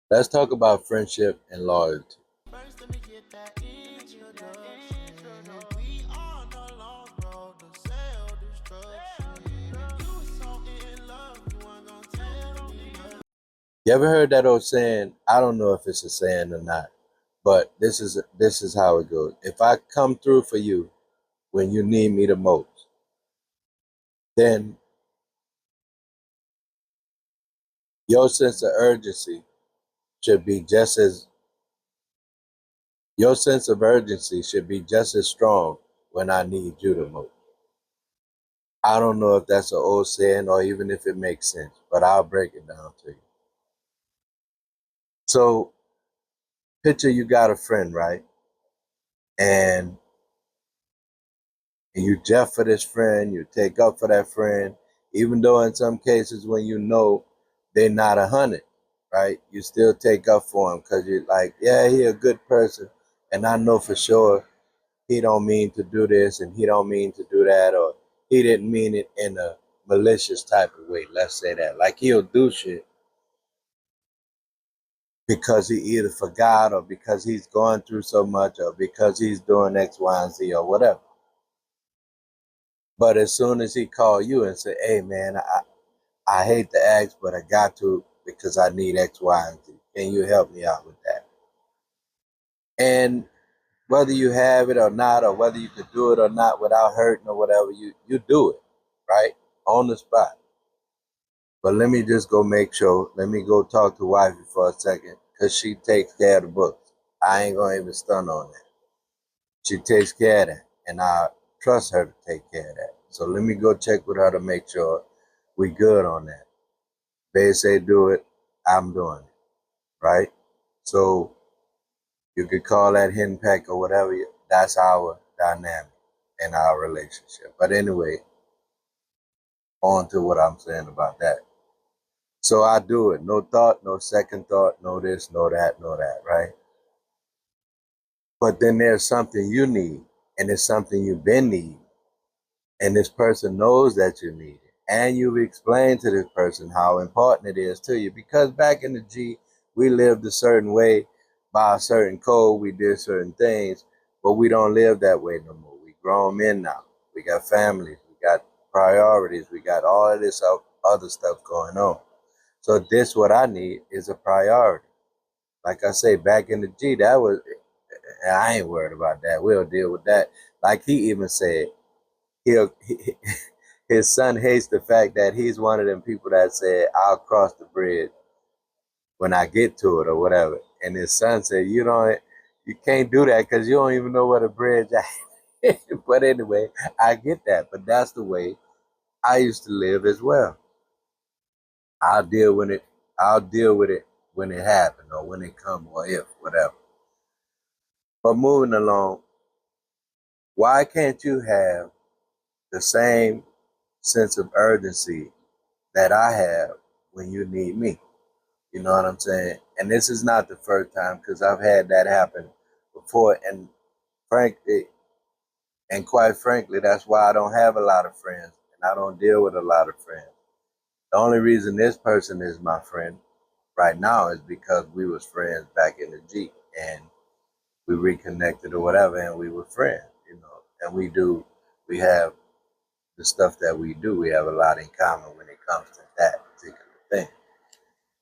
Let's talk about friendship and loyalty. First, let me get that introduction. We on the long road to self-destruction. You was so in love, you weren't gonna tell me nothing. You ever heard that old saying? I don't know if it's a saying or not, but this is how it goes. If I come through for you when you need me the most, then your sense of urgency should be just as your sense of urgency should be just as strong when I need you the most. I don't know if that's an old saying or even if it makes sense, but I'll break it down to you. So picture you got a friend, right? And you jet for this friend, you take up for that friend, even though in some cases when you know they're not 100, right? You still take up for him because you're like, yeah, he a good person, and I know for sure he don't mean to do this and he don't mean to do that, or he didn't mean it in a malicious type of way. Let's say that, like he'll do shit because he either forgot or because he's going through so much or because he's doing X, Y, and Z or whatever. But as soon as he call you and say, "Hey man, I hate to ask, but I got to because I need X, Y, and Z. Can you help me out with that?" And whether you have it or not, or whether you could do it or not without hurting or whatever, you do it, right? On the spot. But let me just go make sure. Let me go talk to wifey for a second, cause she takes care of the books. I ain't gonna even stun on that. She takes care of that, and I trust her to take care of that. So let me go check with her to make sure we good on that. They say do it, I'm doing it, right? So you could call that hen peck or whatever. That's our dynamic in our relationship. But anyway, on to what I'm saying about that. So I do it. No thought, no second thought, no this, no that, no that, right? But then there's something you need, and it's something you've been needing. And this person knows that you need it. And you've explained to this person how important it is to you. Because back in the G, we lived a certain way by a certain code, we did certain things, but we don't live that way no more. We grown men now. We got families, we got priorities, we got all of this other stuff going on. So this what I need is a priority. Like I say, back in the G, that was I ain't worried about that. We'll deal with that. Like he even said, he'll his son hates the fact that he's one of them people that said, "I'll cross the bridge when I get to it" or whatever. And his son said, you can't do that because you don't even know where the bridge is." But anyway, I get that. But that's the way I used to live as well. I'll deal with it. I'll deal with it when it happens or when it comes or if whatever. But moving along, why can't you have the same sense of urgency that I have when you need me? You know what I'm saying? And this is not the first time because I've had that happen before. And frankly, and quite frankly, that's why I don't have a lot of friends and I don't deal with a lot of friends. The only reason this person is my friend right now is because we was friends back in the G and we reconnected or whatever and we were friends, you know. And we have the stuff that we do. We have a lot in common when it comes to that particular thing,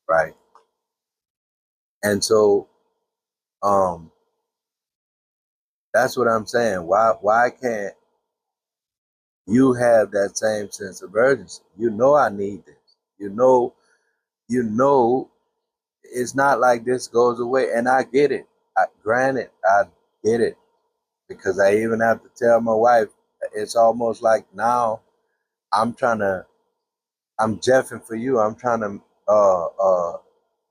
right? And so um that's what I'm saying. Why can't you have that same sense of urgency? You know I need this. You know it's not like this goes away. And I get it. Granted, I get it. Because I even have to tell my wife, it's almost like now I'm trying to I'm jeffing for you. I'm trying to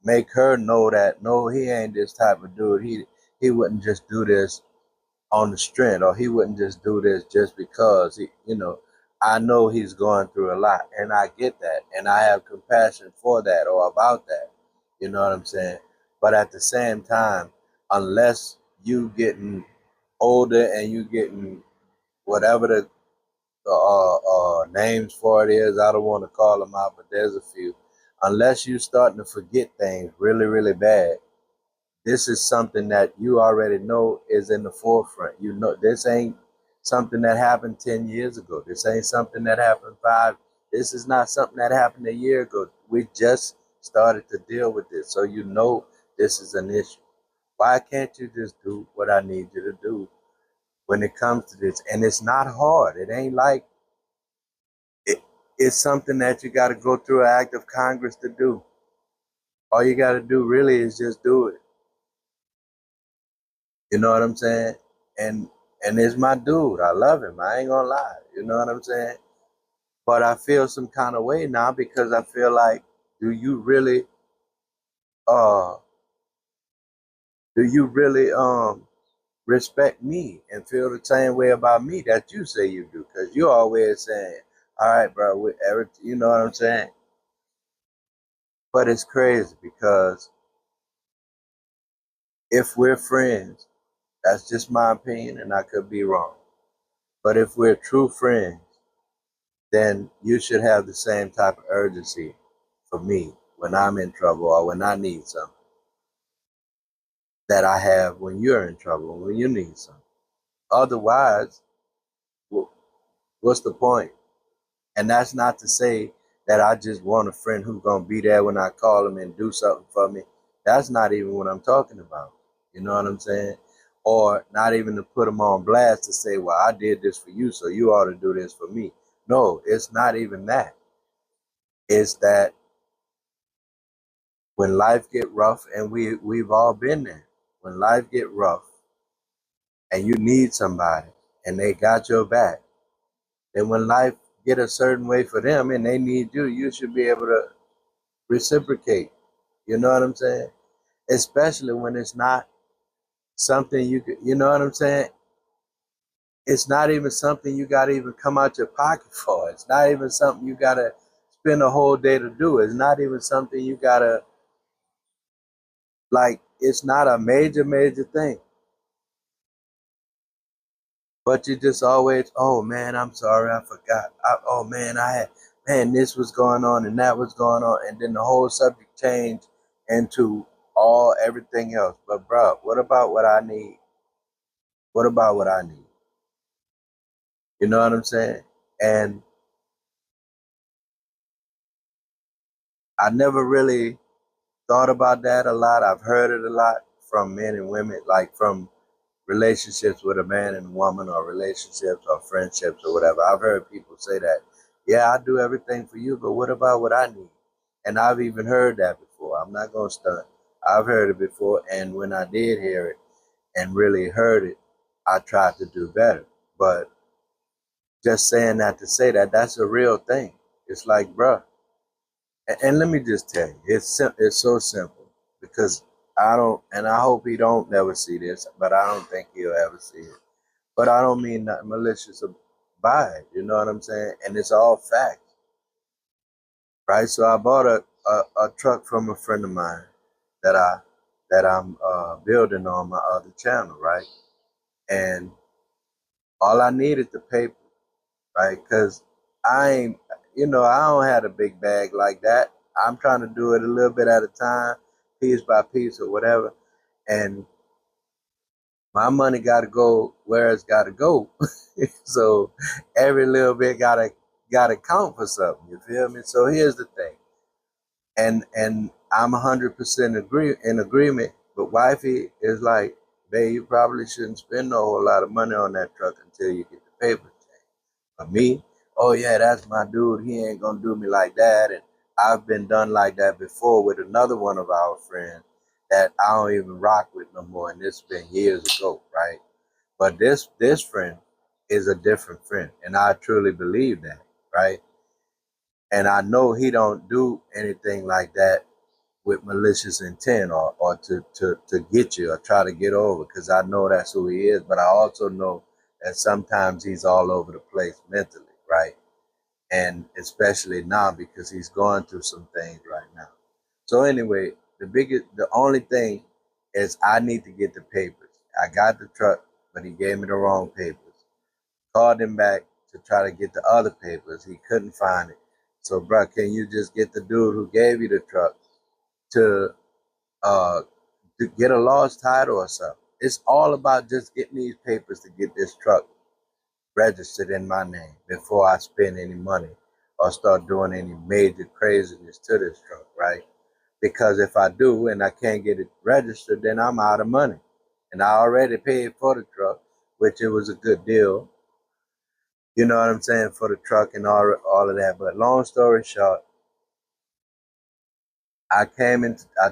make her know that no, he ain't this type of dude. He wouldn't just do this on the strength, or he wouldn't just do this just because I know he's going through a lot, and I get that, and I have compassion for that or about that. You know what I'm saying? But at the same time, unless you getting older and you getting whatever the names for it is, I don't want to call them out, but there's a few. unless you're starting to forget things really, really bad, this is something that you already know is in the forefront. You know, this ain't something that happened 10 years ago. This ain't something that happened five. This is not something that happened a year ago. We just started to deal with this. So you know this is an issue. Why can't you just do what I need you to do when it comes to this? And it's not hard. It ain't like it, it's something that you got to go through an act of Congress to do. All you got to do really is just do it. You know what I'm saying? And and it's my dude. I love him. I ain't gonna lie. You know what I'm saying? But I feel some kind of way now because I feel like, do you really uh do you really respect me and feel the same way about me that you say you do? Because you're always saying, all right, bro, you know what I'm saying? But it's crazy because if we're friends, that's just my opinion and I could be wrong. But if we're true friends, then you should have the same type of urgency for me when I'm in trouble or when I need something that I have when you're in trouble, when you need something. Otherwise, what's the point? And that's not to say that I just want a friend who's going to be there when I call him and do something for me. That's not even what I'm talking about. You know what I'm saying? Or not even to put them on blast to say, well, I did this for you, so you ought to do this for me. No, it's not even that. It's that when life get rough, and we've all been there. When life get rough and you need somebody and they got your back, then when life get a certain way for them and they need you, you should be able to reciprocate. You know what I'm saying? Especially when it's not something you know what I'm saying? It's not even something you got to even come out your pocket for. It's not even something you got to spend a whole day to do. It's not even something you got to, like, it's not a major, major thing. But you just always, oh man, I'm sorry, I forgot. Oh man, man, this was going on and that was going on. And then the whole subject changed into everything else. But bro, what about what I need? What about what I need? You know what I'm saying? And I never really thought about that a lot. I've heard it a lot from men and women, like from relationships with a man and woman, or relationships or friendships or whatever. I've heard people say that, yeah, I do everything for you, but what about what I need? And I've even heard that before. I'm not going to stunt. I've heard it before. And when I did hear it and really heard it, I tried to do better. But just saying that to say that, that's a real thing. It's like, bruh, and let me just tell you, it's so simple because I don't, and I hope he don't never see this, but I don't think he'll ever see it. But I don't mean nothing malicious by it. You know what I'm saying? And it's all facts, right? So I bought a truck from a friend of mine that I'm building on my other channel, right? And all I needed the paper, right? Because I ain't, I don't have a big bag like that. I'm trying to do it a little bit at a time, piece by piece or whatever. And my money got to go where it's got to go. So every little bit gotta count for something. You feel me? So here's the thing, and I'm 100% in agreement. But wifey is like, babe, you probably shouldn't spend a whole lot of money on that truck until you get the paper. For me, oh yeah, that's my dude. He ain't gonna do me like that. And I've been done like that before with another one of our friends that I don't even rock with no more. And this has been years ago, right? But this friend is a different friend, and I truly believe that, right? And I know he don't do anything like that with malicious intent or to get you or try to get over, because I know that's who he is. But I also know that sometimes he's all over the place mentally, right? And especially now because he's going through some things right now. So anyway, the only thing is I need to get the papers. I got the truck, but he gave me the wrong papers. Called him back to try to get the other papers. He couldn't find it. So, bro, can you just get the dude who gave you the truck to uh to get a lost title or something? It's all about just getting these papers to get this truck registered in my name before I spend any money or start doing any major craziness to this truck, right? Because if I do and I can't get it registered, then I'm out of money. And I already paid for the truck, which it was a good deal. You know what I'm saying, for the truck and all of that. But long story short, I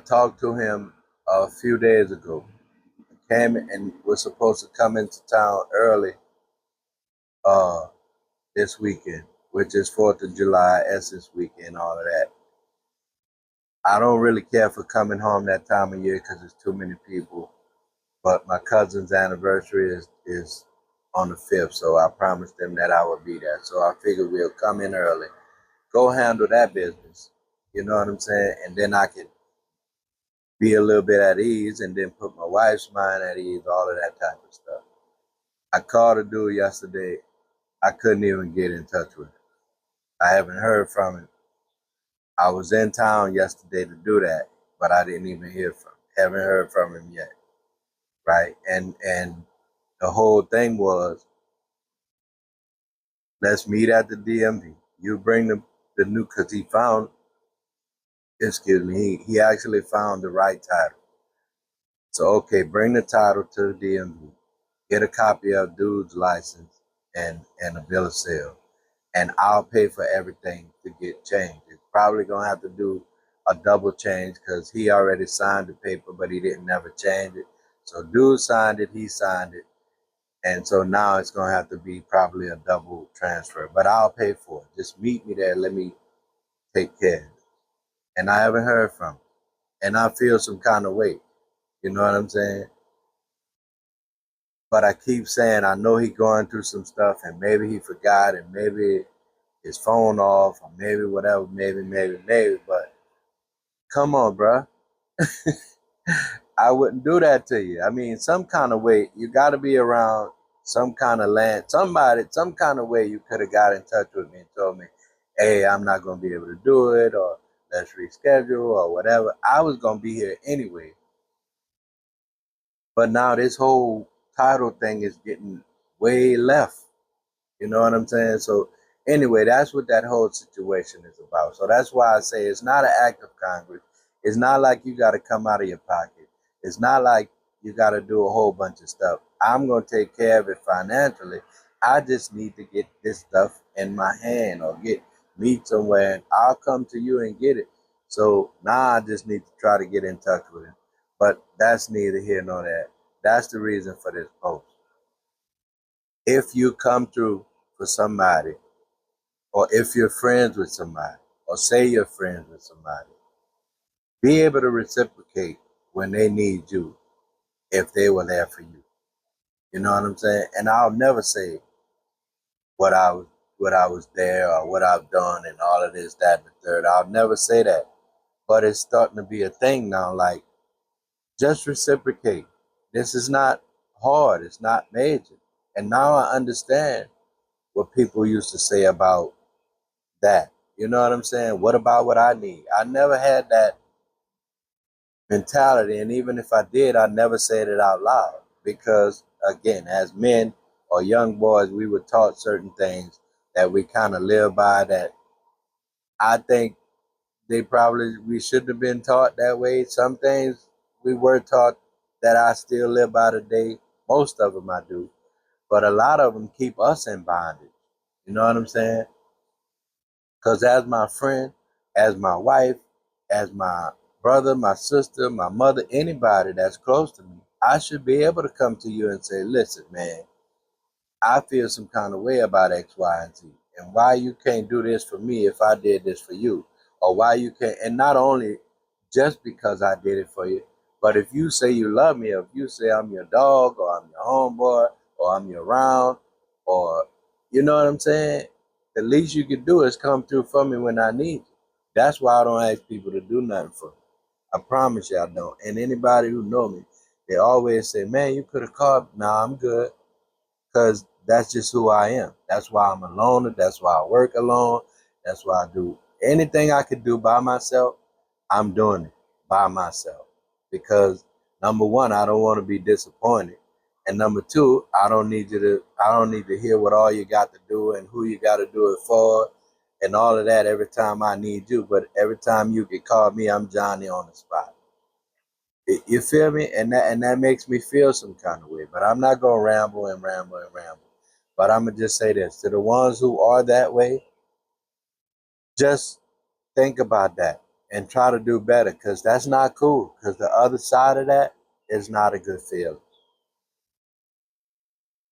talked to him a few days ago. Came and was supposed to come into town early uh this weekend, which is 4th of July, Essence weekend, all of that. I don't really care for coming home that time of year because there's too many people. But my cousin's anniversary is on the 5th, so I promised them that I would be there. So I figured we'll come in early, go handle that business. You know what I'm saying? And then I can be a little bit at ease and then put my wife's mind at ease, all of that type of stuff. I called a dude yesterday. I couldn't even get in touch with him. I haven't heard from him. I was in town yesterday to do that, but I didn't even hear from him. Haven't heard from him yet. Right? And the whole thing was, let's meet at the DMV. You bring the new, because he found, excuse me, he actually found the right title. So, okay, bring the title to the DMV. Get a copy of dude's license and a bill of sale. And I'll pay for everything to get changed. It's probably going to have to do a double change because he already signed the paper, but he didn't never change it. So dude signed it, he signed it. And so now it's going to have to be probably a double transfer, but I'll pay for it. Just meet me there. Let me take care of it. And I haven't heard from him. And I feel some kind of weight. You know what I'm saying? But I keep saying, I know he's going through some stuff and maybe he forgot and maybe his phone off or maybe whatever, maybe. But come on, bro. I wouldn't do that to you. I mean, some kind of way, you got to be around some kind of land. Somebody, some kind of way you could have got in touch with me and told me, hey, I'm not going to be able to do it, or let's reschedule, or whatever. I was going to be here anyway. But now this whole title thing is getting way left. You know what I'm saying? So anyway, that's what that whole situation is about. So that's why I say it's not an act of Congress. It's not like you got to come out of your pocket. It's not like you got to do a whole bunch of stuff. I'm going to take care of it financially. I just need to get this stuff in my hand or meet somewhere and I'll come to you and get it. So now I just need to try to get in touch with him. But that's neither here nor there. That's the reason for this post. If you come through for somebody, or if you're friends with somebody, or say you're friends with somebody, be able to reciprocate when they need you if they were there for you. You know what I'm saying? And I'll never say what I was there or what I've done and all of this, that, and the third. I'll never say that. But it's starting to be a thing now, like just reciprocate. This is not hard, it's not major. And now I understand what people used to say about that. You know what I'm saying? What about what I need? I never had that mentality. And even if I did, I never said it out loud. Because, again, as men or young boys, we were taught certain things that we kind of live by that I think we shouldn't have been taught that way. Some things we were taught that I still live by today. Most of them I do. But a lot of them keep us in bondage. You know what I'm saying? Because as my friend, as my wife, as my brother, my sister, my mother, anybody that's close to me, I should be able to come to you and say, listen, man, I feel some kind of way about X, Y, and Z. And why you can't do this for me if I did this for you? Or why you can't, and not only just because I did it for you, but if you say you love me, or if you say I'm your dog, or I'm your homeboy, or I'm your round, or you know what I'm saying? The least you can do is come through for me when I need you. That's why I don't ask people to do nothing for me. I promise you I don't. And anybody who know me, they always say, man, you could have called. Nah, I'm good. Because that's just who I am. That's why I'm a loner. That's why I work alone. That's why I do anything I could do by myself. I'm doing it by myself because number one, I don't want to be disappointed, and number two, I don't need to hear what all you got to do and who you got to do it for, and all of that every time I need you. But every time you can call me, I'm Johnny on the spot. You feel me? And that makes me feel some kind of way. But I'm not gonna ramble and ramble and ramble. But I'm gonna just say this to the ones who are that way. Just think about that and try to do better, because that's not cool. Because the other side of that is not a good feeling.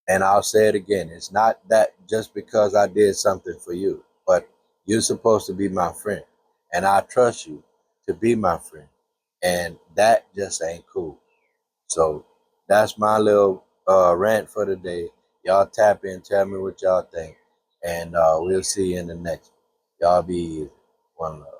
And I'll say it again. It's not that just because I did something for you, but you're supposed to be my friend. And I trust you to be my friend. And that just ain't cool. So that's my little rant for today. Y'all tap in, tell me what y'all think. And we'll see you in the next one. Y'all be easy. One love.